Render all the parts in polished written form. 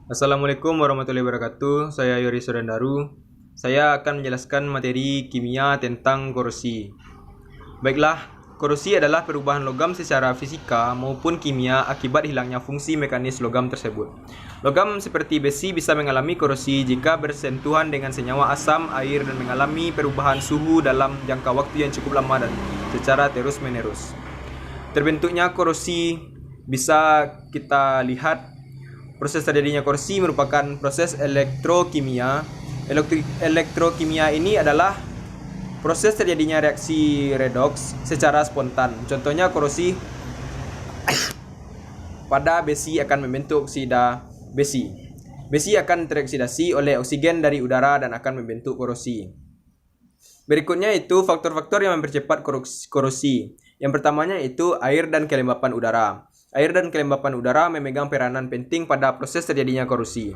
Assalamualaikum warahmatullahi wabarakatuh. Saya Yori Surandaru. Saya akan menjelaskan materi kimia tentang korosi. Baiklah, korosi adalah perubahan logam secara fisika maupun kimia akibat hilangnya fungsi mekanis logam tersebut. Logam seperti besi bisa mengalami korosi jika bersentuhan dengan senyawa asam, air, dan mengalami perubahan suhu dalam jangka waktu yang cukup lama dan secara terus-menerus. Terbentuknya korosi bisa kita lihat. Proses terjadinya korosi merupakan proses elektrokimia. Elektrokimia ini adalah proses terjadinya reaksi redoks secara spontan. Contohnya korosi pada besi akan membentuk oksida besi. Besi akan teroksidasi oleh oksigen dari udara dan akan membentuk korosi. Berikutnya itu faktor-faktor yang mempercepat korosi. Yang pertamanya itu air dan kelembapan udara. Air dan kelembapan udara memegang peranan penting pada proses terjadinya korosi.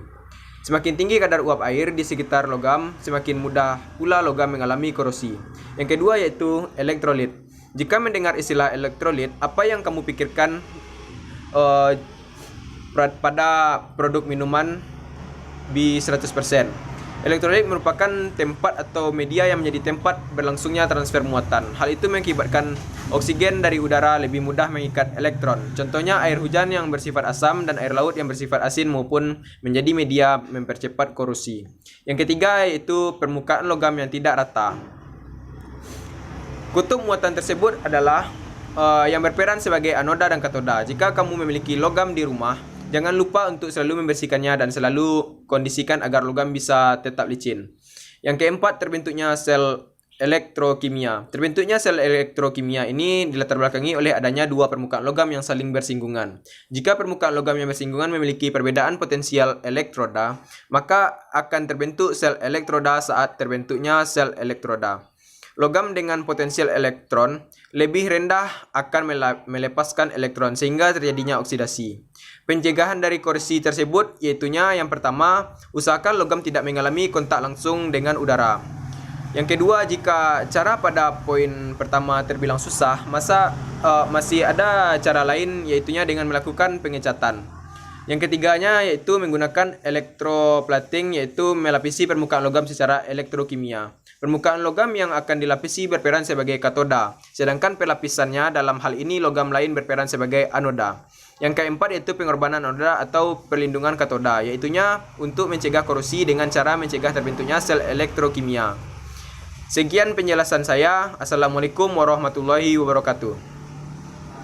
Semakin tinggi kadar uap air di sekitar logam, semakin mudah pula logam mengalami korosi. Yang kedua yaitu elektrolit. Jika mendengar istilah elektrolit, apa yang kamu pikirkan pada produk minuman B100%? Elektrolit merupakan tempat atau media yang menjadi tempat berlangsungnya transfer muatan. Hal itu mengakibatkan oksigen dari udara lebih mudah mengikat elektron. Contohnya air hujan yang bersifat asam dan air laut yang bersifat asin maupun menjadi media mempercepat korosi. Yang ketiga yaitu permukaan logam yang tidak rata. Kutub muatan tersebut adalah yang berperan sebagai anoda dan katoda. Jika kamu memiliki logam di rumah, jangan lupa untuk selalu membersihkannya dan selalu kondisikan agar logam bisa tetap licin. Yang keempat, terbentuknya sel elektrokimia. Terbentuknya sel elektrokimia ini dilatar belakangi oleh adanya dua permukaan logam yang saling bersinggungan. Jika permukaan logam yang bersinggungan memiliki perbedaan potensial elektroda, maka akan terbentuk sel elektroda saat terbentuknya sel elektroda. Logam dengan potensial elektron lebih rendah akan melepaskan elektron sehingga terjadinya oksidasi. Pencegahan dari korosi tersebut yaitunya yang pertama, usahakan logam tidak mengalami kontak langsung dengan udara. Yang kedua, jika cara pada poin pertama terbilang susah, masih ada cara lain yaitunya dengan melakukan pengecatan. Yang ketiganya yaitu menggunakan elektroplating, yaitu melapisi permukaan logam secara elektrokimia. Permukaan logam yang akan dilapisi berperan sebagai katoda, sedangkan pelapisannya dalam hal ini logam lain berperan sebagai anoda. Yang keempat yaitu pengorbanan anoda atau perlindungan katoda, yaitunya untuk mencegah korosi dengan cara mencegah terbentuknya sel elektrokimia. Sekian penjelasan saya. Assalamualaikum warahmatullahi wabarakatuh.